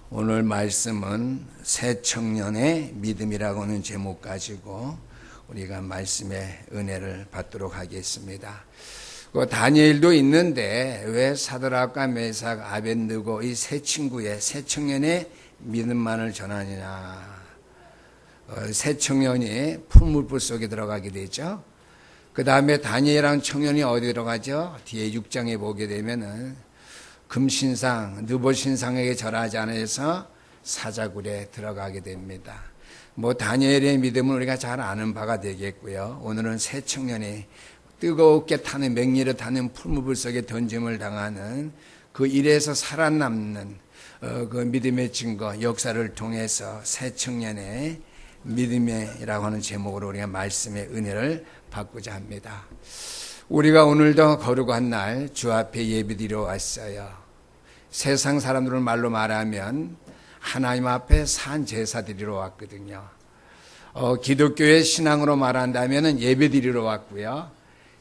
오늘 말씀은 새 청년의 믿음이라고 하는 제목 가지고 우리가 말씀의 은혜를 받도록 하겠습니다. 다니엘도 있는데 왜 사드락과 메삭, 아벳느고 이 세 친구의 새 청년의 믿음만을 전하느냐. 새 청년이 풀무불 속에 들어가게 되죠. 그 다음에 다니엘이라는 청년이 어디 들어가죠? 뒤에 6장에 보게 되면은 금신상, 느보신상에게 절하지 않아서 사자굴에 들어가게 됩니다. 다니엘의 믿음은 우리가 잘 아는 바가 되겠고요. 오늘은 새 청년이 뜨겁게 타는 맹렬히 타는 풀무불 속에 던짐을 당하는 그 일에서 살아남는 그 믿음의 증거, 역사를 통해서 새 청년의 믿음이라고 하는 제목으로 우리가 말씀의 은혜를 받고자 합니다. 우리가 오늘도 거룩한 날 주 앞에 예배드리러 왔어요. 세상 사람들을 말로 말하면 하나님 앞에 산 제사 드리러 왔거든요. 기독교의 신앙으로 말한다면 예배드리러 왔고요.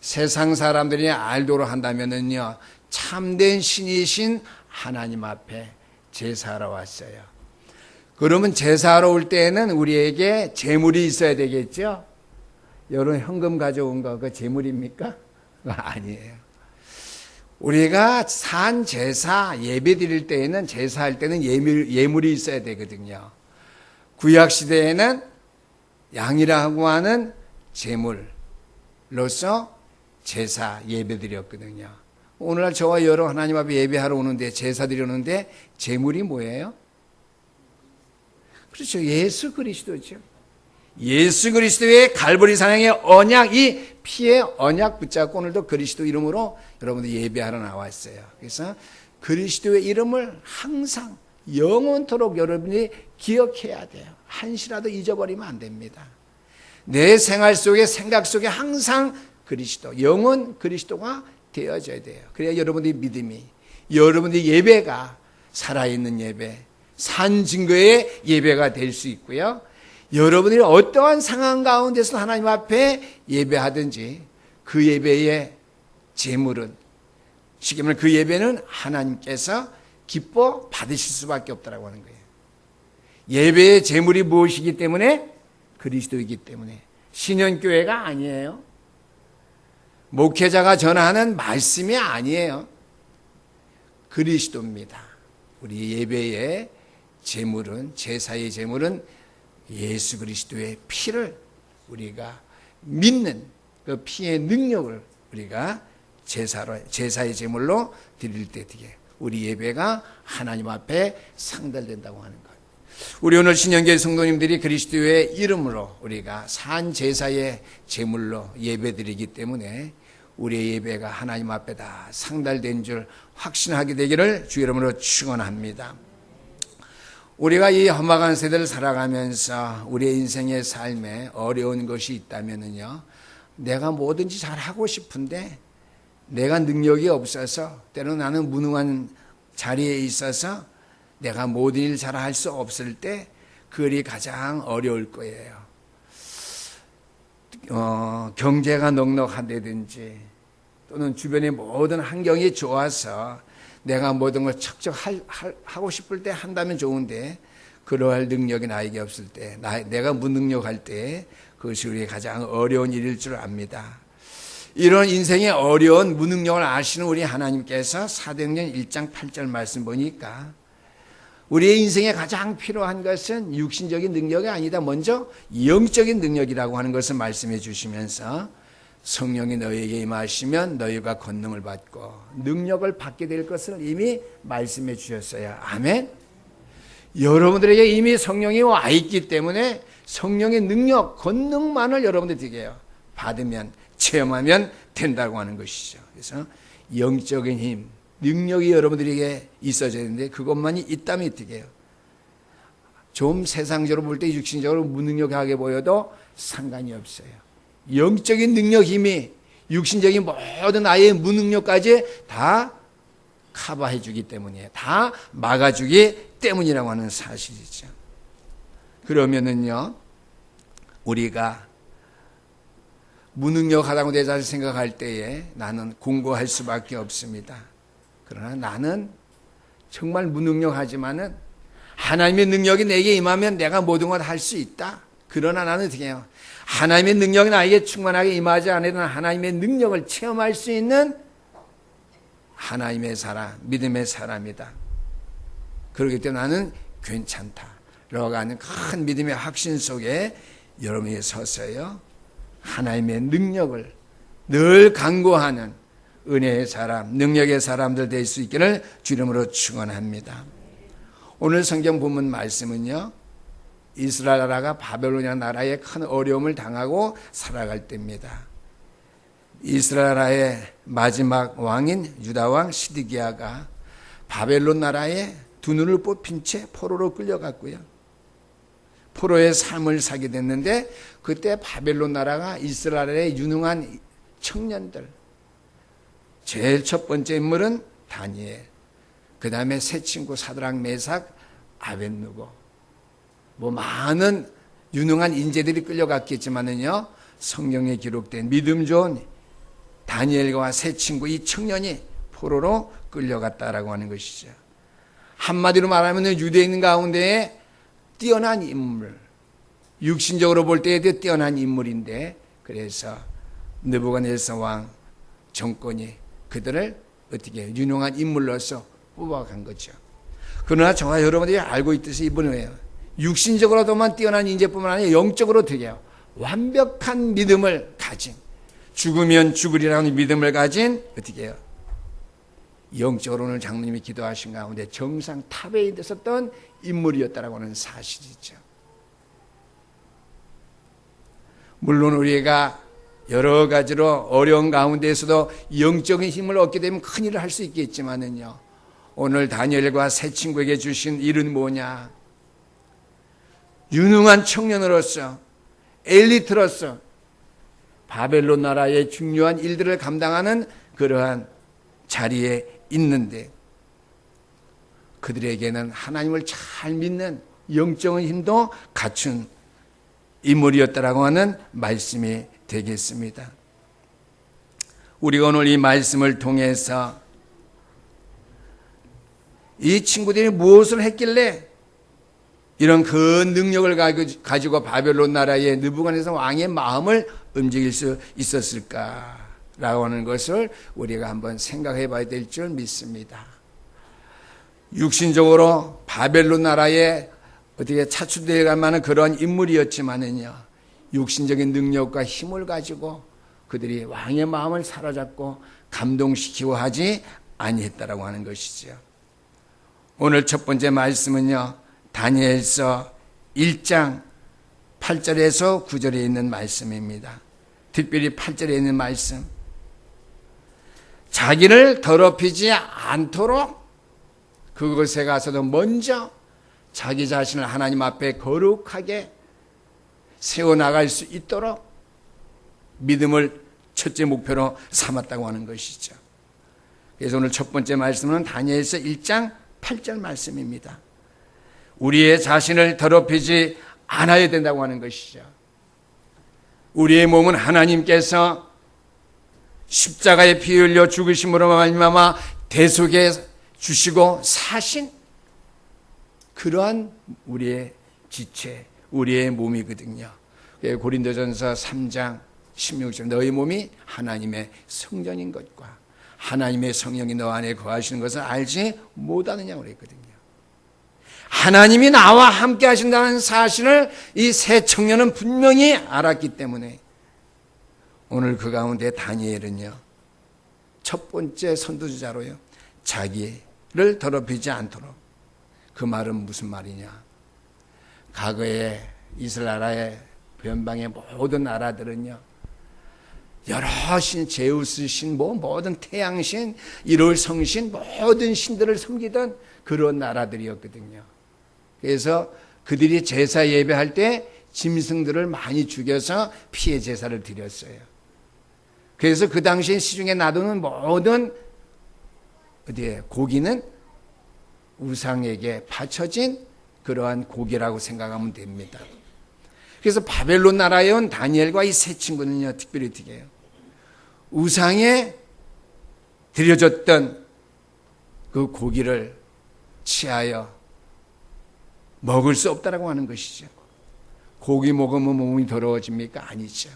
세상 사람들이 알도록 한다면요, 참된 신이신 하나님 앞에 제사하러 왔어요. 그러면 제사하러 올 때에는 우리에게 제물이 있어야 되겠죠? 여러분 현금 가져온 거 그 제물입니까? 아니에요. 우리가 산 제사 예배 드릴 때에는 제사할 때는 예물이 있어야 되거든요. 구약 시대에는 양이라고 하는 제물로서 제사 예배 드렸거든요. 오늘날 저와 여러 하나님 앞에 예배하러 오는데 제사 드리는데 제물이 뭐예요? 그렇죠. 예수 그리스도죠. 예수 그리스도의 갈보리 사랑의 언약, 이 피의 언약 붙잡고 오늘도 그리스도 이름으로 여러분들 예배하러 나왔어요. 그래서 그리스도의 이름을 항상 영원토록 여러분이 기억해야 돼요. 한시라도 잊어버리면 안 됩니다. 내 생활 속에, 생각 속에 항상 그리스도, 영원 그리스도가 되어져야 돼요. 그래야 여러분들의 믿음이, 여러분들의 예배가 살아있는 예배, 산 증거의 예배가 될 수 있고요. 여러분들이 어떠한 상황 가운데서 하나님 앞에 예배하든지 그 예배의 제물은, 쉽게 말하면 그 예배는 하나님께서 기뻐 받으실 수밖에 없다라고 하는 거예요. 예배의 제물이 무엇이기 때문에? 그리스도이기 때문에. 신현교회가 아니에요. 목회자가 전하는 말씀이 아니에요. 그리스도입니다. 우리 예배의 제물은, 제사의 제물은 예수 그리스도의 피를 우리가 믿는 그 피의 능력을 우리가 제사의 제물로 드릴 때 우리 예배가 하나님 앞에 상달된다고 하는 것. 우리 오늘 신영교회 성도님들이 그리스도의 이름으로 우리가 산 제사의 제물로 예배드리기 때문에 우리의 예배가 하나님 앞에 다 상달된 줄 확신하게 되기를 주 이름으로 축원합니다. 우리가 이 험악한 세대를 살아가면서 우리의 인생의 삶에 어려운 것이 있다면요, 내가 뭐든지 잘하고 싶은데 내가 능력이 없어서, 때로는 나는 무능한 자리에 있어서 내가 모든 일 잘할 수 없을 때 그 일이 가장 어려울 거예요. 경제가 넉넉하다든지 또는 주변의 모든 환경이 좋아서 내가 모든 걸 척척 하고 싶을 때 한다면 좋은데 그러할 능력이 나에게 없을 때, 내가 무능력할 때 그것이 우리의 가장 어려운 일일 줄 압니다. 이런 인생의 어려운 무능력을 아시는 우리 하나님께서 사도행전 1장 8절 말씀 보니까 우리의 인생에 가장 필요한 것은 육신적인 능력이 아니다. 먼저 영적인 능력이라고 하는 것을 말씀해 주시면서 성령이 너희에게 임하시면 너희가 권능을 받고 능력을 받게 될 것을 이미 말씀해 주셨어요. 아멘. 여러분들에게 이미 성령이 와 있기 때문에 성령의 능력, 권능만을 여러분들이 되게요. 받으면, 체험하면 된다고 하는 것이죠. 그래서 영적인 힘, 능력이 여러분들에게 있어져야 되는데 그것만이 있다면 어떻게 해요? 좀 세상적으로 볼 때 육신적으로 무능력하게 보여도 상관이 없어요. 영적인 능력 힘이 육신적인 모든 나의 무능력까지 다 커버해 주기 때문이에요. 다 막아주기 때문이라고 하는 사실이죠. 그러면은요, 우리가 무능력하다고 내 자신을 생각할 때에 나는 공고할 수밖에 없습니다. 그러나 나는 정말 무능력하지만은 하나님의 능력이 내게 임하면 내가 모든 걸 할 수 있다. 그러나 나는 어떻게 해요? 하나님의 능력이 나에게 충만하게 임하지 않으면 하나님의 능력을 체험할 수 있는 하나님의 사람, 믿음의 사람이다. 그렇기 때문에 나는 괜찮다. 라고 하는 큰 믿음의 확신 속에 여러분이 서서요. 하나님의 능력을 늘 간구하는 은혜의 사람, 능력의 사람들 될 수 있기를 주님으로 축원합니다. 오늘 성경 본문 말씀은요. 이스라엘 나라가 바벨로니아 나라에 큰 어려움을 당하고 살아갈 때입니다. 이스라엘 나라의 마지막 왕인 유다 왕 시드기야가 바벨론 나라에 두 눈을 뽑힌 채 포로로 끌려갔고요. 포로의 삶을 사게 됐는데 그때 바벨론 나라가 이스라엘의 유능한 청년들, 제일 첫 번째 인물은 다니엘, 그 다음에 세 친구 사드락 메삭 아벳느고, 많은 유능한 인재들이 끌려갔겠지만은요, 성경에 기록된 믿음 좋은 다니엘과 세 친구 이 청년이 포로로 끌려갔다라고 하는 것이죠. 한마디로 말하면 유대인 가운데에 뛰어난 인물, 육신적으로 볼 때에 뛰어난 인물인데, 그래서 느부갓네살 왕 정권이 그들을 어떻게 유능한 인물로서 뽑아간 거죠. 그러나 저와 여러분들이 알고 있듯이 이분은 육신적으로도만 뛰어난 인재뿐만 아니라 영적으로 어떻게 해요? 완벽한 믿음을 가진, 죽으면 죽으리라는 믿음을 가진 어떻게 해요? 영적으로는 장로님이 기도하신 가운데 정상 탑에 있었던 인물이었다라고 하는 사실이죠. 물론 우리가 여러 가지로 어려운 가운데에서도 영적인 힘을 얻게 되면 큰일을 할 수 있겠지만은요, 오늘 다니엘과 세 친구에게 주신 일은 뭐냐? 유능한 청년으로서, 엘리트로서 바벨론 나라의 중요한 일들을 감당하는 그러한 자리에 있는데, 그들에게는 하나님을 잘 믿는 영적인 힘도 갖춘 인물이었다라고 하는 말씀이 되겠습니다. 우리가 오늘 이 말씀을 통해서 이 친구들이 무엇을 했길래 이런 그 능력을 가지고 바벨론 나라의 느부갓네살 왕의 마음을 움직일 수 있었을까라고 하는 것을 우리가 한번 생각해 봐야 될 줄 믿습니다. 육신적으로 바벨론 나라에 어떻게 차출되어갈 만한 그런 인물이었지만은요, 육신적인 능력과 힘을 가지고 그들이 왕의 마음을 사로잡고 감동시키고 하지 아니했다라고 하는 것이죠. 오늘 첫 번째 말씀은요, 다니엘서 1장 8절에서 9절에 있는 말씀입니다. 특별히 8절에 있는 말씀. 자기를 더럽히지 않도록 그곳에 가서도 먼저 자기 자신을 하나님 앞에 거룩하게 세워나갈 수 있도록 믿음을 첫째 목표로 삼았다고 하는 것이죠. 그래서 오늘 첫 번째 말씀은 다니엘서 1장 8절 말씀입니다. 우리의 자신을 더럽히지 않아야 된다고 하는 것이죠. 우리의 몸은 하나님께서 십자가에 피 흘려 죽으심으로 말미암아 대속해 주시고 사신 그러한 우리의 지체, 우리의 몸이거든요. 고린도전서 3장 16절, 너희 몸이 하나님의 성전인 것과 하나님의 성령이 너 안에 거하시는 것을 알지 못하느냐고 그랬거든요. 하나님이 나와 함께 하신다는 사실을 이 세 청년은 분명히 알았기 때문에 오늘 그 가운데 다니엘은요, 첫 번째 선두주자로요, 자기를 더럽히지 않도록. 그 말은 무슨 말이냐? 과거에 이스라엘 나라의 변방의 모든 나라들은요, 여러 신, 제우스 신, 모든 태양신, 일월 성신, 모든 신들을 섬기던 그런 나라들이었거든요. 그래서 그들이 제사 예배할 때 짐승들을 많이 죽여서 피해 제사를 드렸어요. 그래서 그 당시에 시중에 놔두는 모든 고기는 우상에게 바쳐진 그러한 고기라고 생각하면 됩니다. 그래서 바벨론 나라에 온 다니엘과 이 세 친구는요, 특별히 어떻게 해요? 우상에 드려졌던 그 고기를 취하여 먹을 수 없다라고 하는 것이죠. 고기 먹으면 몸이 더러워집니까? 아니죠.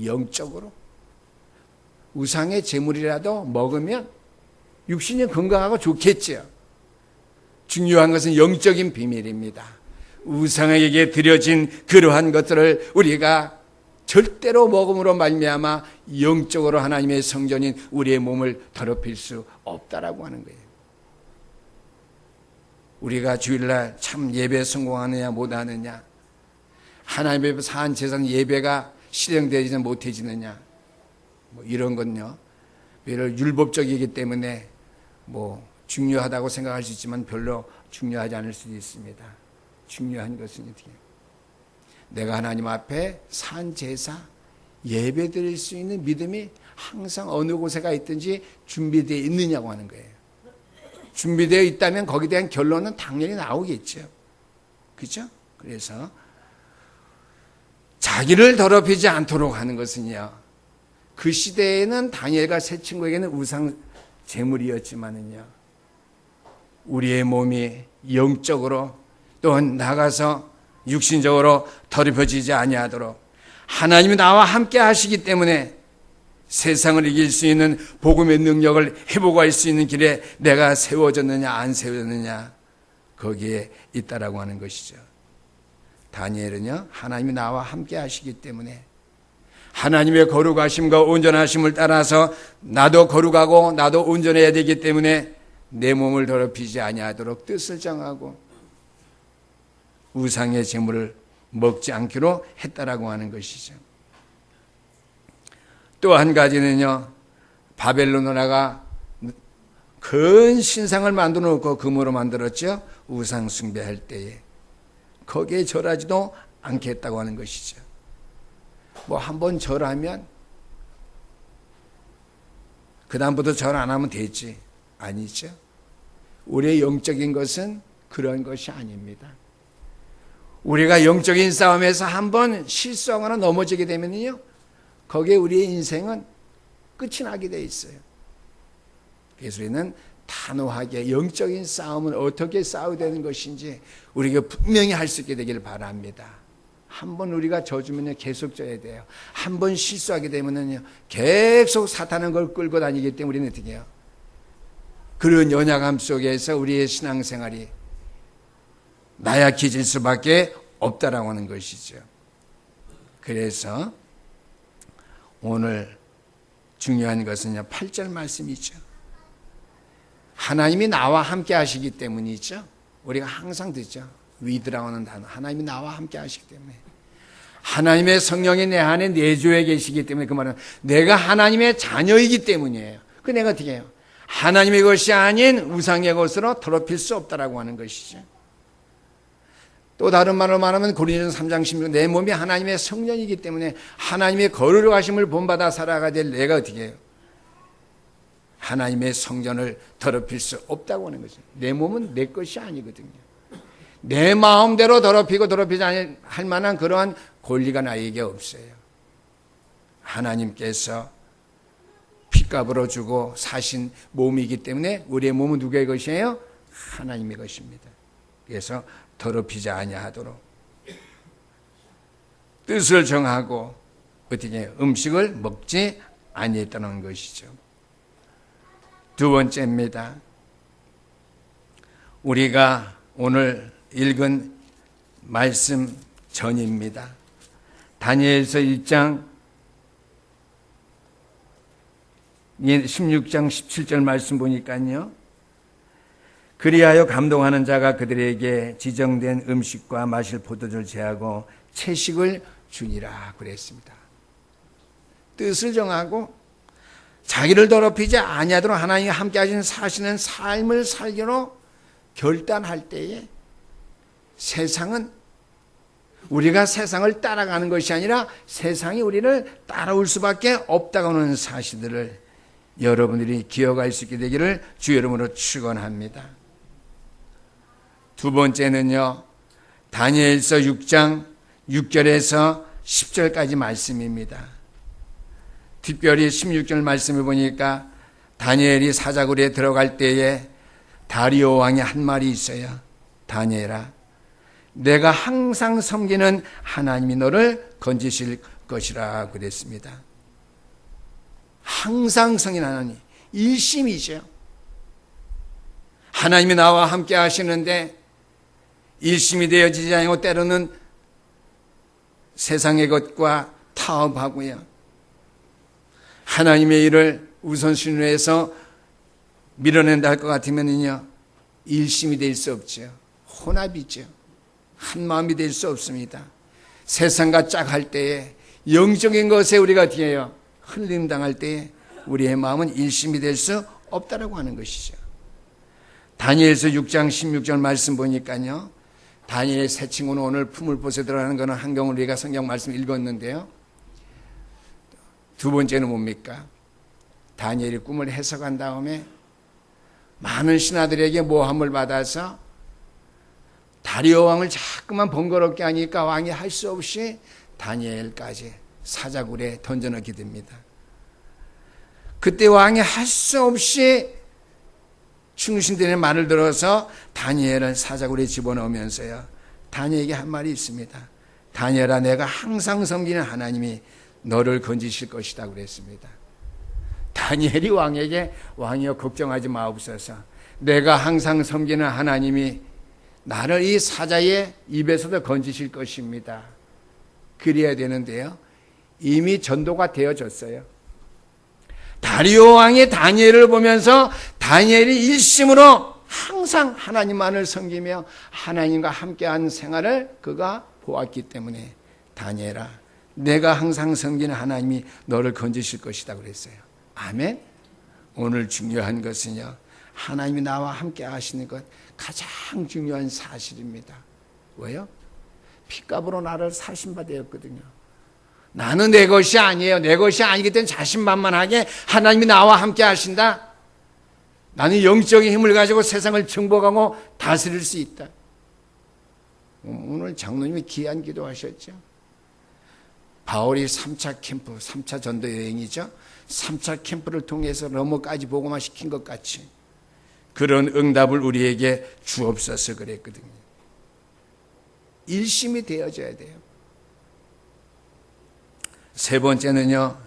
영적으로 우상의 제물이라도 먹으면 육신이 건강하고 좋겠죠. 중요한 것은 영적인 비밀입니다. 우상에게 드려진 그러한 것들을 우리가 절대로 먹음으로 말미암아 영적으로 하나님의 성전인 우리의 몸을 더럽힐 수 없다라고 하는 거예요. 우리가 주일날 참 예배 성공하느냐 못하느냐, 하나님 앞에 사한 제사는 예배가 실행되지 못해지느냐, 뭐 이런 건요, 율법적이기 때문에 뭐 중요하다고 생각할 수 있지만 별로 중요하지 않을 수도 있습니다. 중요한 것은 어떻게 내가 하나님 앞에 산 제사, 예배 드릴 수 있는 믿음이 항상 어느 곳에 가 있든지 준비되어 있느냐고 하는 거예요. 준비되어 있다면 거기에 대한 결론은 당연히 나오겠죠. 그렇죠? 그래서 자기를 더럽히지 않도록 하는 것은요, 그 시대에는 다니엘과 세 친구에게는 우상 제물이었지만은요, 우리의 몸이 영적으로 또한 나가서 육신적으로 더럽혀지지 아니하도록 하나님이 나와 함께 하시기 때문에 세상을 이길 수 있는 복음의 능력을 회복할 수 있는 길에 내가 세워졌느냐 안 세워졌느냐, 거기에 있다라고 하는 것이죠. 다니엘은요, 하나님이 나와 함께 하시기 때문에 하나님의 거룩하심과 온전하심을 따라서 나도 거룩하고 나도 온전해야 되기 때문에 내 몸을 더럽히지 아니하도록 뜻을 정하고 우상의 제물을 먹지 않기로 했다라고 하는 것이죠. 또 한 가지는요, 바벨론 나라가 큰 신상을 만들어 놓고 금으로 만들었죠. 우상 숭배할 때에 거기에 절하지도 않겠다고 하는 것이죠. 뭐 한번 절하면 그 다음부터 절 안 하면 되지, 아니죠. 우리의 영적인 것은 그런 것이 아닙니다. 우리가 영적인 싸움에서 한번 실수하거나 넘어지게 되면요, 거기에 우리의 인생은 끝이 나게 돼 있어요. 그래서 우리는 단호하게 영적인 싸움은 어떻게 싸워야 되는 것인지 우리가 분명히 할 수 있게 되기를 바랍니다. 한번 우리가 져주면요, 계속 져야 돼요. 한번 실수하게 되면요, 계속 사탄은 걸 끌고 다니기 때문에 우리는 어떻게 해요? 그런 연약함 속에서 우리의 신앙생활이 나약해질 수밖에 없다라고 하는 것이죠. 그래서 오늘 중요한 것은요, 8절 말씀이죠. 하나님이 나와 함께 하시기 때문이죠. 우리가 항상 듣죠. 위드라고 하는 단어, 하나님이 나와 함께 하시기 때문에, 하나님의 성령이 내 안에 내주에 계시기 때문에, 그 말은 내가 하나님의 자녀이기 때문이에요. 그 내가 어떻게 해요? 하나님의 것이 아닌 우상의 것으로 더럽힐 수 없다라고 하는 것이죠. 또 다른 말로 말하면 고린도전서 3장 16절, 내 몸이 하나님의 성전이기 때문에 하나님의 거룩하심을 본받아 살아가야 될 내가 어떻게 해요? 하나님의 성전을 더럽힐 수 없다고 하는 거죠. 내 몸은 내 것이 아니거든요. 내 마음대로 더럽히고 더럽히지 할 만한 그러한 권리가 나에게 없어요. 하나님께서 핏값으로 주고 사신 몸이기 때문에 우리의 몸은 누구의 것이에요? 하나님의 것입니다. 그래서 더럽히지 아니하도록 뜻을 정하고 어떻게 음식을 먹지 아니했다는 것이죠. 두 번째입니다. 우리가 오늘 읽은 말씀 전입니다. 다니엘서 1장 16장 17절 말씀 보니까요, 그리하여 감동하는 자가 그들에게 지정된 음식과 마실 포도주를 제하고 채식을 주니라 그랬습니다. 뜻을 정하고 자기를 더럽히지 아니하도록 하나님이 함께 하시는 사시는 삶을 살기로 결단할 때에 세상은, 우리가 세상을 따라가는 것이 아니라 세상이 우리를 따라올 수밖에 없다고 하는 사실들을 여러분들이 기억할 수 있게 되기를 주 이름으로 축원합니다. 두 번째는요, 다니엘서 6장 6절에서 10절까지 말씀입니다. 특별히 16절 말씀을 보니까 다니엘이 사자굴에 들어갈 때에 다리오 왕이 한 말이 있어요. 다니엘아, 내가 항상 섬기는 하나님이 너를 건지실 것이라 그랬습니다. 항상 섬기는 하나님, 일심이죠. 하나님이 나와 함께 하시는데 일심이 되어지지 않고 때로는 세상의 것과 타협하고요. 하나님의 일을 우선순위로 해서 밀어낸다 할 것 같으면요, 일심이 될 수 없죠. 혼합이죠. 한 마음이 될 수 없습니다. 세상과 짝할 때에, 영적인 것에 우리가 뒤에요, 흘림 당할 때에 우리의 마음은 일심이 될 수 없다라고 하는 것이죠. 다니엘서 6장 16절 말씀 보니까요, 다니엘의 새 친구는 오늘 품을봇에 들어가는 것은 한경을 우리가 성경 말씀 읽었는데요. 두 번째는 뭡니까? 다니엘이 꿈을 해석한 다음에 많은 신하들에게 모함을 받아서 다리오 왕을 자꾸만 번거롭게 하니까 왕이 할 수 없이 다니엘까지 사자굴에 던져넣게 됩니다. 그때 왕이 할 수 없이 충신들의 말을 들어서 다니엘을 사자굴에 집어넣으면서요, 다니엘에게 한 말이 있습니다. 다니엘아, 내가 항상 섬기는 하나님이 너를 건지실 것이다 그랬습니다. 다니엘이 왕에게, 왕이여 걱정하지 마옵소서, 내가 항상 섬기는 하나님이 나를 이 사자의 입에서도 건지실 것입니다. 그래야 되는데요, 이미 전도가 되어졌어요. 다리오 왕이 다니엘을 보면서 다니엘이 일심으로 항상 하나님만을 섬기며 하나님과 함께한 생활을 그가 보았기 때문에 다니엘아, 내가 항상 섬기는 하나님이 너를 건지실 것이다 그랬어요. 아멘. 오늘 중요한 것은요, 하나님이 나와 함께 하시는 것 가장 중요한 사실입니다. 왜요? 핏값으로 나를 사신받았거든요. 나는 내 것이 아니에요. 내 것이 아니기 때문에 자신만만하게 하나님이 나와 함께 하신다. 나는 영적인 힘을 가지고 세상을 정복하고 다스릴 수 있다. 오늘 장로님이 귀한 기도하셨죠. 바울이 3차 캠프, 3차 전도 여행이죠. 3차 캠프를 통해서 로마까지 복음화 시킨 것 같이 그런 응답을 우리에게 주옵소서 그랬거든요. 일심이 되어져야 돼요. 세 번째는요,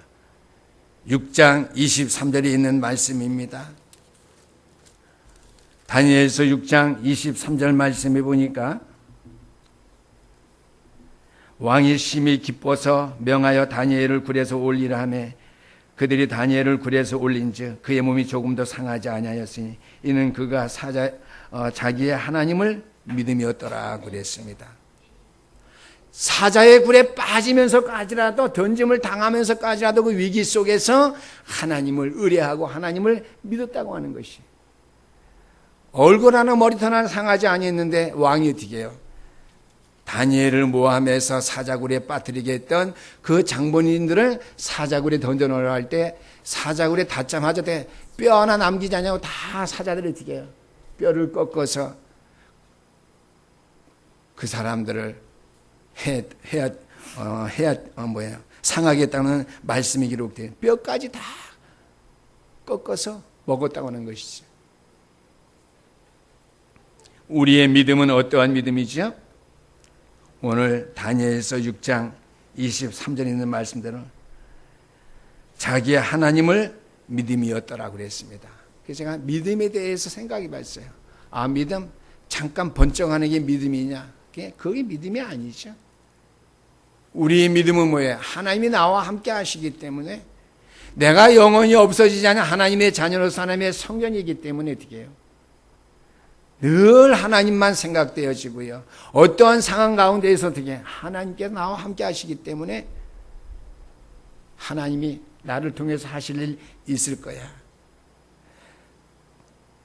6장 23절에 있는 말씀입니다. 다니엘서 6장 23절 말씀해 보니까 왕이 심히 기뻐서 명하여 다니엘을 굴에서 올리라 하며 그들이 다니엘을 굴에서 올린즉 그의 몸이 조금 더 상하지 아니하였으니 이는 그가 자기의 하나님을 믿음이었더라 그랬습니다. 사자의 굴에 빠지면서까지라도, 던짐을 당하면서까지라도 그 위기 속에서 하나님을 의뢰하고 하나님을 믿었다고 하는 것이, 얼굴 하나 머리털 하나 상하지 아니했는데 왕이 어떻게 해요? 다니엘을 모함해서 사자굴에 빠뜨리게 했던 그 장본인들을 사자굴에 던져놓으려 할 때 사자굴에 닿자마자 뼈 하나 남기지 않냐고 다 사자들이 어떻게 해요? 뼈를 꺾어서 그 사람들을 상하겠다는 말씀이 기록돼요. 뼈까지 다 꺾어서 먹었다고 하는 것이죠. 우리의 믿음은 어떠한 믿음이죠? 오늘 다니엘서 6장 23절에 있는 말씀대로 자기의 하나님을 믿음이었더라고 그랬습니다. 그래서 제가 믿음에 대해서 생각이 봤어요. 아, 믿음? 잠깐 번쩍하는 게 믿음이냐? 그게 믿음이 아니죠. 우리의 믿음은 뭐예요? 하나님이 나와 함께 하시기 때문에, 내가 영원히 없어지지 않은 하나님의 자녀로서 하나님의 성전이기 때문에 어떻게 해요? 늘 하나님만 생각되어지고요. 어떠한 상황 가운데에서 어떻게 하나님께서 나와 함께 하시기 때문에 하나님이 나를 통해서 하실 일 있을 거야.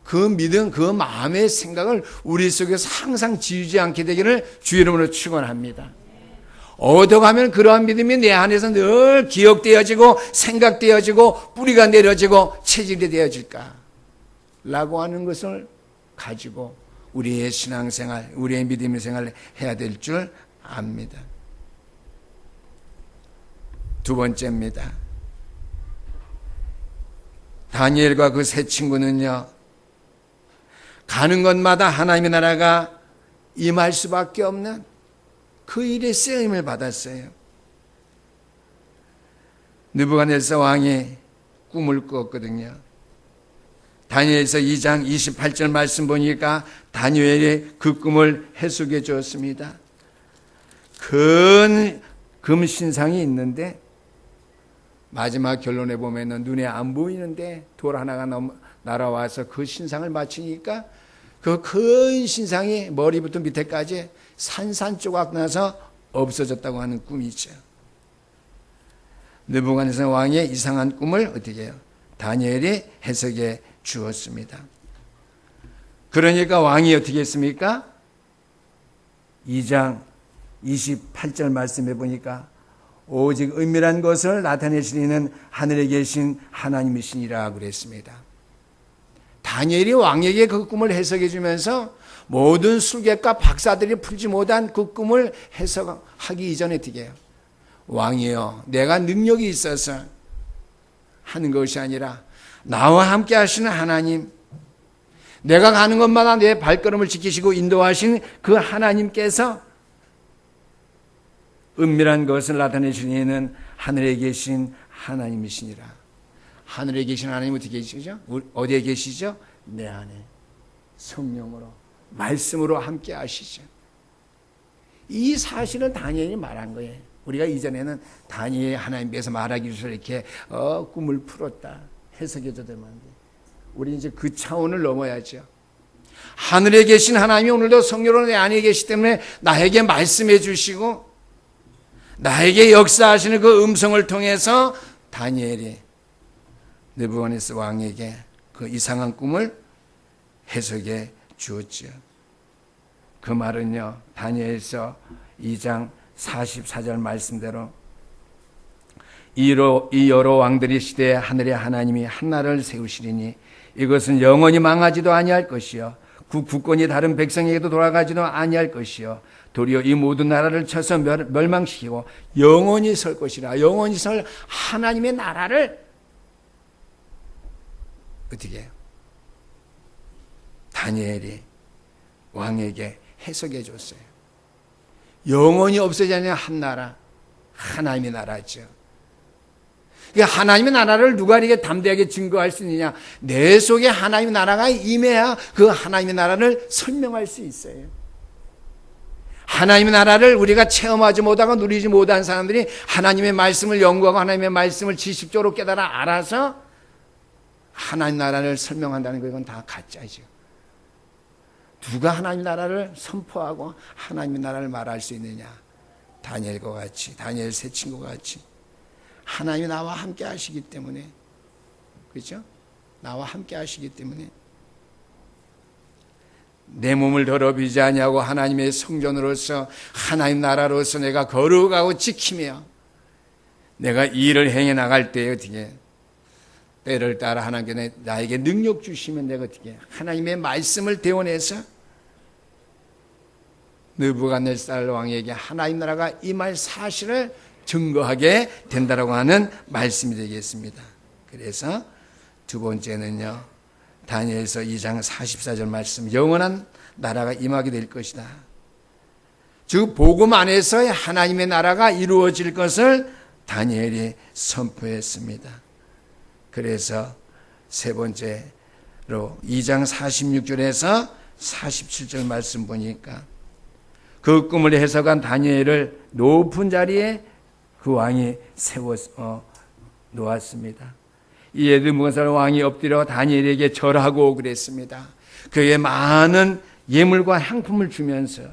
그 믿음, 그 마음의 생각을 우리 속에서 항상 지우지 않게 되기를 주 이름으로 축원합니다. 얻어가면 그러한 믿음이 내 안에서 늘 기억되어지고 생각되어지고 뿌리가 내려지고 체질이 되어질까 라고 하는 것을 가지고 우리의 신앙생활, 우리의 믿음의 생활을 해야 될 줄 압니다. 두 번째입니다. 다니엘과 그 세 친구는요, 가는 곳마다 하나님의 나라가 임할 수밖에 없는 그 일에 쓰임을 받았어요. 느부갓네살 왕이 꿈을 꾸었거든요. 다니엘서 2장 28절 말씀 보니까 다니엘이 그 꿈을 해석해 주었습니다. 큰 금신상이 있는데 마지막 결론에 보면은 눈에 안 보이는데 돌 하나가 날아와서 그 신상을 맞추니까 그 큰 신상이 머리부터 밑에까지 산산조각 나서 없어졌다고 하는 꿈이죠. 느부갓네살 왕의 이상한 꿈을 어떻게 해요? 다니엘이 해석해 주었습니다. 그러니까 왕이 어떻게 했습니까? 2장 28절 말씀해 보니까 오직 은밀한 것을 나타내시는 하늘에 계신 하나님이시니라 그랬습니다. 다니엘이 왕에게 그 꿈을 해석해 주면서 모든 술객과 박사들이 풀지 못한 그 꿈을 해석하기 이전에 어떻게 해요? 왕이여, 내가 능력이 있어서 하는 것이 아니라 나와 함께 하시는 하나님, 내가 가는 곳마다 내 발걸음을 지키시고 인도하신 그 하나님께서 은밀한 것을 나타내시는 하늘에 계신 하나님이시니라. 하늘에 계신 하나님 어떻게 계시죠? 어디에 계시죠? 내 안에 성령으로 말씀으로 함께 하시죠. 이 사실은 다니엘이 말한 거예요. 우리가 이전에는 다니엘이 하나님께서 말하기 위해서 이렇게 꿈을 풀었다 해석해도 되는데 우리 이제 그 차원을 넘어야죠. 하늘에 계신 하나님이 오늘도 성령으로 내 안에 계시기 때문에 나에게 말씀해 주시고 나에게 역사하시는 그 음성을 통해서 다니엘이 느부갓네살 왕에게 그 이상한 꿈을 해석해 주었죠. 그 말은요, 다니엘서 2장 44절 말씀대로 이 여러 왕들이 시대에 하늘의 하나님이 한 나라를 세우시리니 이것은 영원히 망하지도 아니할 것이요 국권이 다른 백성에게도 돌아가지도 아니할 것이요 도리어 이 모든 나라를 쳐서 멸망시키고 영원히 설 것이라. 영원히 설 하나님의 나라를 어떻게 해요? 다니엘이 왕에게 해석해 줬어요. 영원히 없어지지 않는 한 나라, 하나님의 나라죠. 그러니까 하나님의 나라를 누가 이렇게 담대하게 증거할 수 있느냐? 내 속에 하나님의 나라가 임해야 그 하나님의 나라를 설명할 수 있어요. 하나님의 나라를 우리가 체험하지 못하고 누리지 못한 사람들이 하나님의 말씀을 연구하고 하나님의 말씀을 지식적으로 깨달아 알아서 하나님 나라를 설명한다는 거 이건 다 가짜죠. 누가 하나님 나라를 선포하고 하나님의 나라를 말할 수 있느냐? 다니엘과 같이, 다니엘 세 친구와 같이 하나님이 나와 함께 하시기 때문에, 그렇죠? 나와 함께 하시기 때문에 내 몸을 더럽히지 아니하고 하나님의 성전으로서 하나님 나라로서 내가 거룩하고 지키며 내가 이 일을 행해 나갈 때 어떻게 때를 따라 하나님께 나에게 능력 주시면 내가 어떻게 하나님의 말씀을 대원해서 느부갓네살 왕에게 하나님 나라가 임할 사실을 증거하게 된다라고 하는 말씀이 되겠습니다. 그래서 두 번째는요, 다니엘서 2장 44절 말씀, 영원한 나라가 임하게 될 것이다. 즉 복음 안에서의 하나님의 나라가 이루어질 것을 다니엘이 선포했습니다. 그래서 세 번째로 2장 46절에서 47절 말씀 보니까 그 꿈을 해석한 다니엘을 높은 자리에 그 왕이 세워 놓았습니다. 이에 느부갓네살 왕이 엎드려 다니엘에게 절하고 그랬습니다. 그에게 많은 예물과 향품을 주면서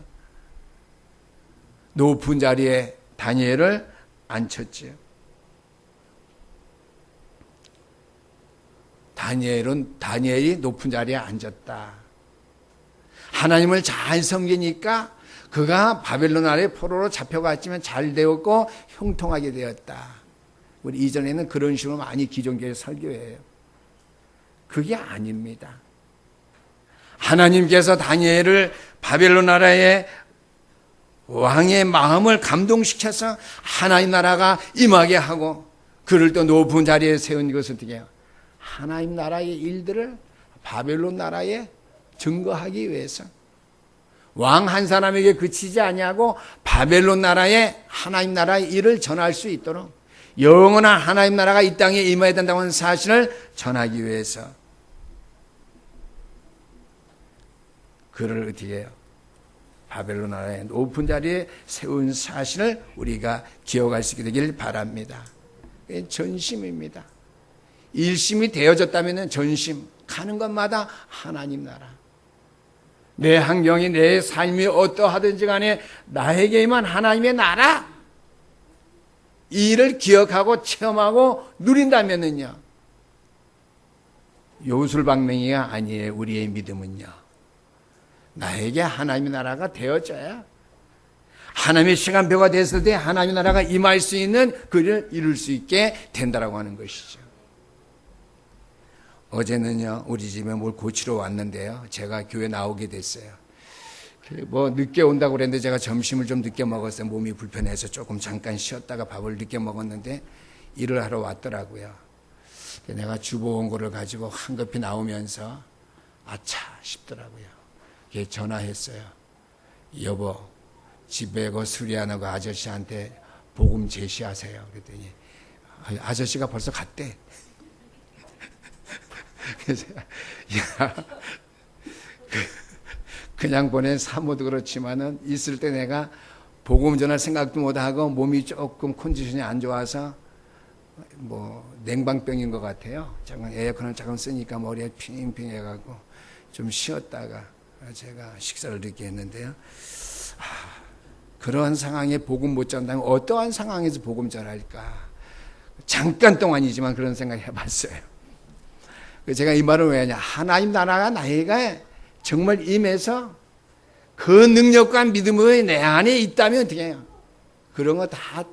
높은 자리에 다니엘을 앉혔지요. 다니엘이 높은 자리에 앉았다. 하나님을 잘 섬기니까 그가 바벨론 아래 포로로 잡혀갔지만 잘 되었고 형통하게 되었다. 우리 이전에는 그런 식으로 많이 기존교회 설교해요. 그게 아닙니다. 하나님께서 다니엘을 바벨론 나라의 왕의 마음을 감동시켜서 하나님 나라가 임하게 하고 그를 또 높은 자리에 세운 것은 어떻게 해요? 하나님 나라의 일들을 바벨론 나라에 증거하기 위해서 왕 한 사람에게 그치지 아니하고 바벨론 나라의 하나님 나라의 일을 전할 수 있도록 영원한 하나님 나라가 이 땅에 임해야 된다고 하는 사실을 전하기 위해서 그를 어떻게 해요? 바벨론 나라의 높은 자리에 세운 사실을 우리가 기억할 수 있게 되길 바랍니다. 전심입니다. 일심이 되어졌다면 전심, 가는 것마다 하나님 나라. 내 환경이 내 삶이 어떠하든지 간에 나에게만 하나님의 나라, 이 일을 기억하고 체험하고 누린다면은요, 요술방맹이가 아니에요. 우리의 믿음은요, 나에게 하나님의 나라가 되어져야 하나님의 시간표가 됐을 때 하나님의 나라가 임할 수 있는 그를 이룰 수 있게 된다라고 하는 것이죠. 어제는요, 우리 집에 뭘 고치러 왔는데요, 제가 교회 나오게 됐어요. 뭐 늦게 온다고 그랬는데 제가 점심을 좀 늦게 먹었어요. 몸이 불편해서 조금 잠깐 쉬었다가 밥을 늦게 먹었는데 일을 하러 왔더라고요. 내가 주보 온 거를 가지고 황급히 나오면서 아차 싶더라고요. 전화했어요. 여보, 집에 그 수리하는 그 아저씨한테 복음 제시하세요. 그랬더니 아저씨가 벌써 갔대. 그래서 야, 그냥 보낸 사모도 그렇지만은 있을 때 내가 복음 전할 생각도 못하고 몸이 조금 컨디션이 안 좋아서 뭐 냉방병인 것 같아요. 잠깐 에어컨을 잠깐 쓰니까 머리에 핑핑 해가지고 좀 쉬었다가 제가 식사를 늦게 했는데요. 그러한 상황에 복음 못 전다면 어떠한 상황에서 복음 전할까? 잠깐 동안이지만 그런 생각 해봤어요. 제가 이 말을 왜 하냐? 하나님 나라가 나에게 정말 임해서 그 능력과 믿음이 내 안에 있다면 어떻게 해요? 그런 거 다,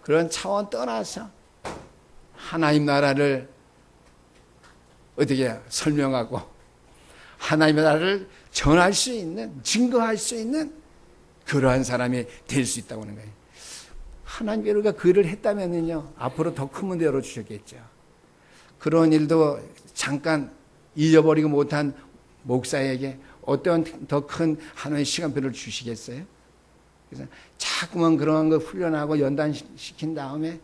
그런 차원 떠나서 하나님 나라를 어떻게 해요? 설명하고 하나님의 나라를 전할 수 있는, 증거할 수 있는 그러한 사람이 될 수 있다고 하는 거예요. 하나님께서 우리가 그 일을 했다면요, 앞으로 더 큰 문제 열어주셨겠죠. 그런 일도 잠깐 잊어버리고 못한 목사에게 어떤 더 큰 하나님의 시간표를 주시겠어요? 그래서 자꾸만 그러한 걸 훈련하고 연단시킨 다음에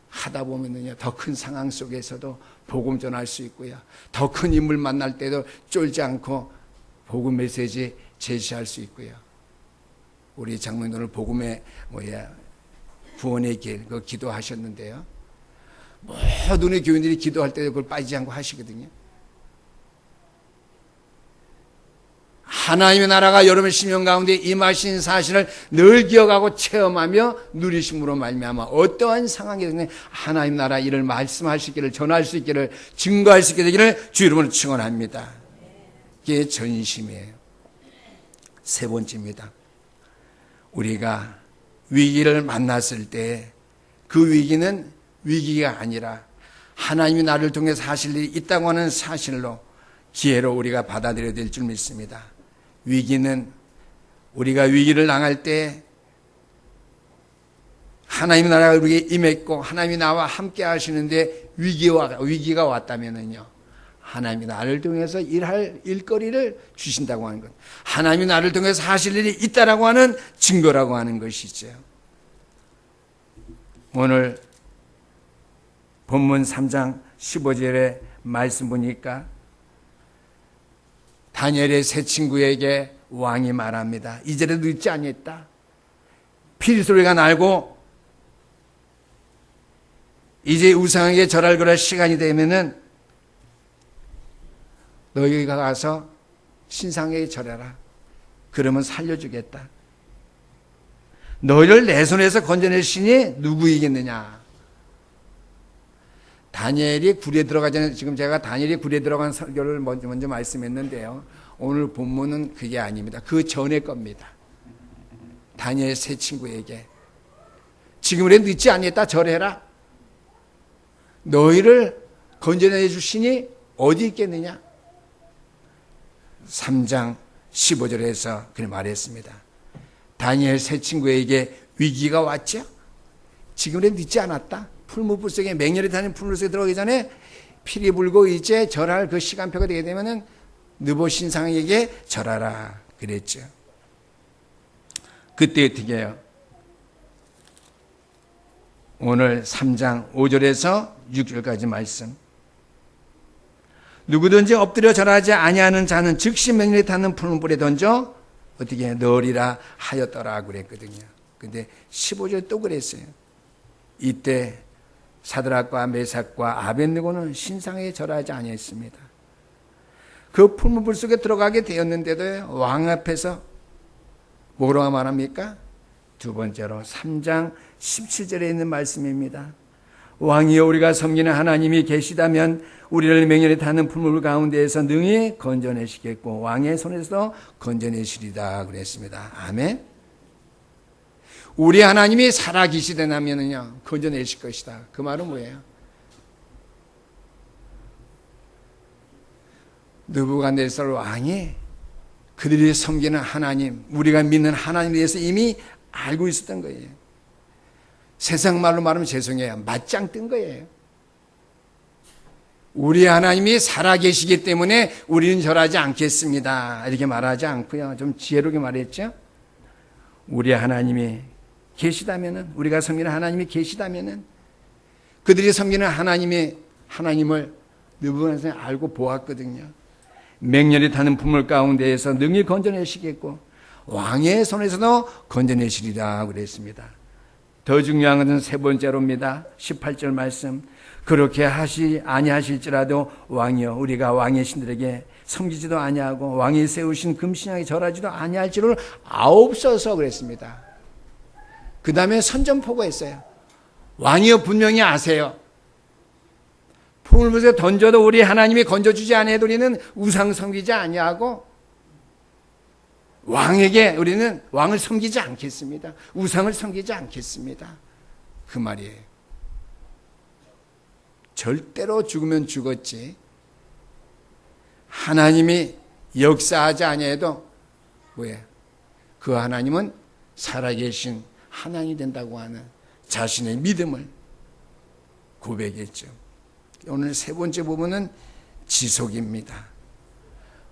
하다 보면은요, 더 큰 상황 속에서도 복음 전할 수 있고요, 더 큰 인물 만날 때도 쫄지 않고 복음 메시지 제시할 수 있고요. 우리 장로님 오늘 복음의 구원의 길, 그 기도하셨는데요, 모든 교인들이 기도할 때 그걸 빠지지 않고 하시거든요. 하나님의 나라가 여러분의 심령 가운데 임하신 사실을 늘 기억하고 체험하며 누리심으로 말미암아 어떠한 상황이든 하나님 나라 일을 말씀할 수 있기를, 전할 수 있기를, 증거할 수 있게 되기를 주 이름으로 축원합니다. 이게 전심이에요. 세 번째입니다. 우리가 위기를 만났을 때 그 위기는 위기가 아니라 하나님이 나를 통해서 하실 일이 있다고 하는 사실로, 기회로 우리가 받아들여야 될 줄 믿습니다. 위기는 우리가 위기를 당할 때 하나님의 나라가 우리에게 임했고 하나님이 나와 함께 하시는데 위기가 왔다면은요, 하나님이 나를 통해서 일할 일거리를 주신다고 하는 것, 하나님이 나를 통해서 하실 일이 있다라고 하는 증거라고 하는 것이죠. 오늘 본문 3장 15절의 말씀 보니까 다니엘의 세 친구에게 왕이 말합니다. 이제라도 늦지 아니했다. 피리 소리가 나고 이제 우상에게 절할 그럴 시간이 되면은 너희가 가서 신상에게 절해라. 그러면 살려주겠다. 너희를 내 손에서 건져낼 신이 누구이겠느냐. 다니엘이 굴에 들어가기 전에, 지금 제가 다니엘이 굴에 들어간 설교를 먼저 말씀했는데요, 오늘 본문은 그게 아닙니다. 그 전의 겁니다. 다니엘 세 친구에게 지금이라도 늦지 아니했다, 절해라. 너희를 건져내 주시니 어디 있겠느냐. 3장 15절에서 그렇게 말했습니다. 다니엘 세 친구에게 위기가 왔죠. 지금이라도 늦지 않았다. 풀무불 속에, 맹렬히 다니는 풀무불 속에 들어가기 전에 피리 불고 이제 절할 그 시간표가 되게 되면은 느보 신상에게 절하라 그랬죠. 그때 어떻게 해요? 오늘 3장 5절에서 6절까지 말씀. 누구든지 엎드려 절하지 아니하는 자는 즉시 맹렬히 타는 푸른 불에 던져 어떻게 넣으리라 하였더라 그랬거든요. 근데 15절 또 그랬어요. 이때 사드락과 메삭과 아벳느고는 신상에 절하지 아니했습니다. 그 푸른 불 속에 들어가게 되었는데도 왕 앞에서 뭐라고 말합니까? 두 번째로 3장 17절에 있는 말씀입니다. 왕이여 우리가 섬기는 하나님이 계시다면 우리를 맹렬히 타는 풀물 가운데에서 능히 건져내시겠고 왕의 손에서 건져내시리다 그랬습니다. 아멘. 우리 하나님이 살아계시다면요 건져내실 것이다. 그 말은 뭐예요? 느부갓네살 왕이 그들이 섬기는 하나님, 우리가 믿는 하나님에 대해서 이미 알고 있었던 거예요. 세상 말로 말하면 죄송해요. 맞짱 뜬 거예요. 우리 하나님이 살아계시기 때문에 우리는 절하지 않겠습니다. 이렇게 말하지 않고요. 좀 지혜롭게 말했죠. 우리 하나님이 계시다면은, 우리가 섬기는 하나님이 계시다면은, 그들이 섬기는 하나님을 느부갓네살이 알고 보았거든요. 맹렬히 타는 풍물 가운데에서 능히 건져내시겠고 왕의 손에서도 건져내시리라 그랬습니다. 더 중요한 것은 세 번째로입니다. 18절 말씀. 그렇게 아니하실지라도 왕이여 우리가 왕의 신들에게 섬기지도 아니하고 왕이 세우신 금신상에 절하지도 아니할 줄을 아옵소서 그랬습니다. 그 다음에 선전포고 했어요. 왕이여 분명히 아세요. 풍물불에 던져도 우리 하나님이 건져주지 아니해도 우리는 우상 섬기지 아니하고 왕에게 우리는 왕을 섬기지 않겠습니다. 우상을 섬기지 않겠습니다. 그 말이에요. 절대로 죽으면 죽었지 하나님이 역사하지 아니해도 뭐예요? 그 하나님은 살아계신 하나님이 된다고 하는 자신의 믿음을 고백했죠. 오늘 세 번째 부분은 지속입니다.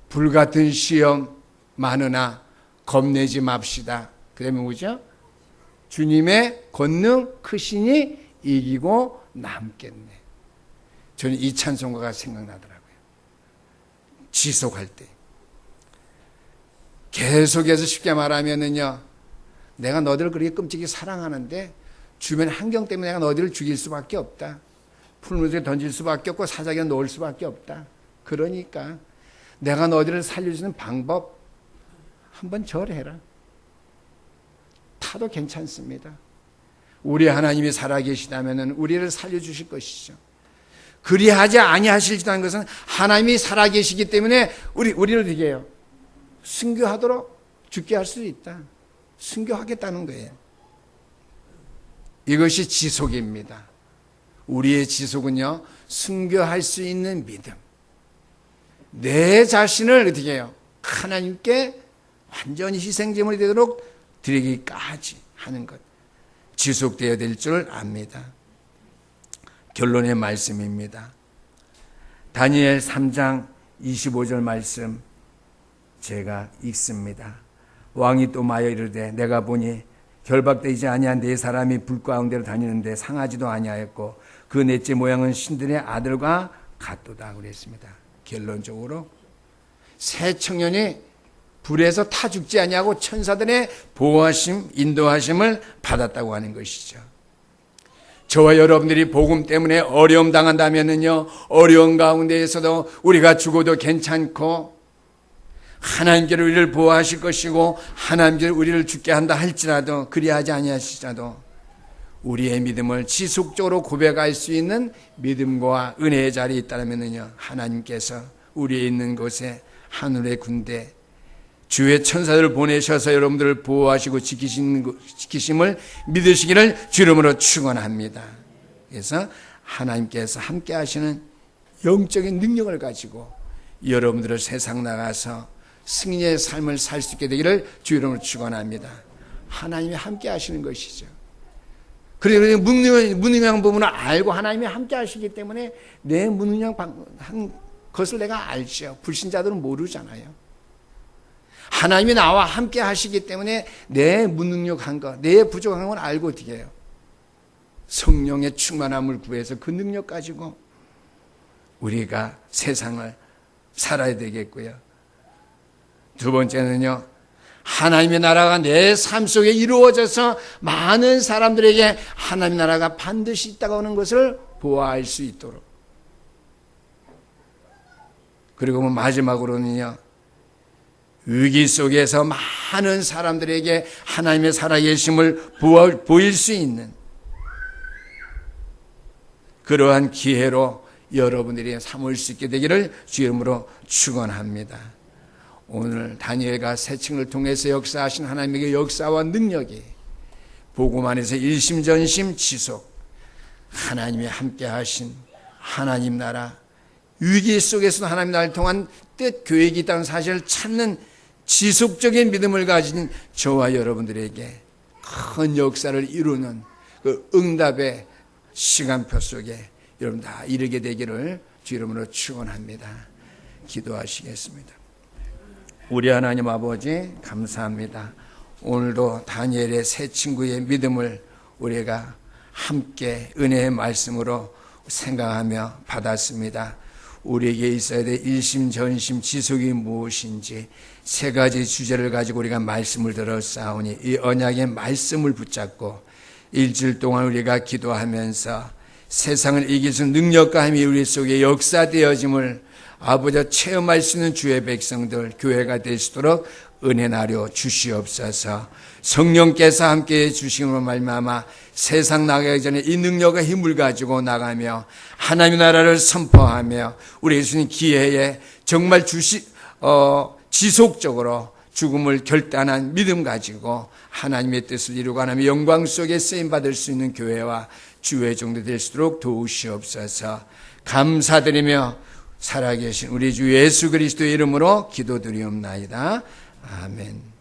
불같은 시험 많으나 겁내지 맙시다. 그 다음에 뭐죠? 주님의 권능 크시니 이기고 남겠네. 저는 이 찬송가가 생각나더라고요. 지속할 때. 계속해서 쉽게 말하면은요, 내가 너희를 그렇게 끔찍이 사랑하는데 주변 환경 때문에 내가 너희를 죽일 수밖에 없다. 풀무지에 던질 수밖에 없고 사자기에 놓을 수밖에 없다. 그러니까 내가 너희를 살려주는 방법 한번 절해라. 타도 괜찮습니다. 우리 하나님이 살아계시다면 우리를 살려주실 것이죠. 그리하지 아니하실지도 하는 것은 하나님이 살아계시기 때문에 우리를 어떻게 해요? 순교하도록 죽게 할 수도 있다. 순교하겠다는 거예요. 이것이 지속입니다. 우리의 지속은요, 순교할 수 있는 믿음. 내 자신을 어떻게 해요? 하나님께 완전히 희생제물이 되도록 드리기까지 하는 것. 지속되어야 될 줄 압니다. 결론의 말씀입니다. 다니엘 3장 25절 말씀 제가 읽습니다. 왕이 또 마여 이르되 내가 보니 결박되지 아니한 네 사람이 불 가운데로 다니는데 상하지도 아니하였고 그 넷째 모양은 신들의 아들과 같도다 그랬습니다. 결론적으로 새 청년이 불에서 타 죽지 아니하고 천사들의 보호하심, 인도하심을 받았다고 하는 것이죠. 저와 여러분들이 복음 때문에 어려움 당한다면은요, 어려운 가운데에서도 우리가 죽어도 괜찮고 하나님께로 우리를 보호하실 것이고 하나님께로 우리를 죽게 한다 할지라도 그리하지 아니하시더라도 우리의 믿음을 지속적으로 고백할 수 있는 믿음과 은혜의 자리에 있다면은요, 하나님께서 우리의 있는 곳에 하늘의 군대 주의 천사들을 보내셔서 여러분들을 보호하시고 지키심을 믿으시기를 주 이름으로 축원합니다. 그래서 하나님께서 함께 하시는 영적인 능력을 가지고 여러분들을 세상 나가서 승리의 삶을 살 수 있게 되기를 주 이름으로 축원합니다. 하나님이 함께 하시는 것이죠. 그리고 무능한 부분을 알고 하나님이 함께 하시기 때문에 내 무능한 것을 내가 알죠. 불신자들은 모르잖아요. 하나님이 나와 함께 하시기 때문에 내 무능력한 것, 내 부족한 걸 알고 어떻게 해요? 성령의 충만함을 구해서 그 능력 가지고 우리가 세상을 살아야 되겠고요. 두 번째는요, 하나님의 나라가 내 삶 속에 이루어져서 많은 사람들에게 하나님의 나라가 반드시 있다고 하는 것을 보아할 수 있도록. 그리고 마지막으로는요, 위기 속에서 많은 사람들에게 하나님의 살아계심을 보일 수 있는 그러한 기회로 여러분들이 삼을 수 있게 되기를 주 이름으로 축원합니다. 오늘 다니엘과 새 층을 통해서 역사하신 하나님의 역사와 능력이 복음 안에서 일심전심 지속, 하나님이 함께 하신 하나님 나라, 위기 속에서도 하나님 나라를 통한 뜻, 계획이 있다는 사실을 찾는 지속적인 믿음을 가진 저와 여러분들에게 큰 역사를 이루는 그 응답의 시간표 속에 여러분 다 이르게 되기를 주 이름으로 축원합니다. 기도하시겠습니다. 우리 하나님 아버지 감사합니다. 오늘도 다니엘의 새 친구의 믿음을 우리가 함께 은혜의 말씀으로 생각하며 받았습니다. 우리에게 있어야 될 일심전심 지속이 무엇인지 세 가지 주제를 가지고 우리가 말씀을 들었사오니 이 언약의 말씀을 붙잡고 일주일 동안 우리가 기도하면서 세상을 이길 수 있는 능력과 힘이 우리 속에 역사되어짐을 아버지 체험할 수 있는 주의 백성들 교회가 될 수 있도록 은혜 나려 주시옵소서. 성령께서 함께해 주심으로 말미암아 세상 나가기 전에 이 능력과 힘을 가지고 나가며 하나님의 나라를 선포하며 우리 예수님 기회에 정말 지속적으로 죽음을 결단한 믿음 가지고 하나님의 뜻을 이루고 하나님의 영광 속에 쓰임받을 수 있는 교회와 주의 종도 될 수 있도록 도우시옵소서. 감사드리며 살아계신 우리 주 예수 그리스도의 이름으로 기도드리옵나이다. 아멘.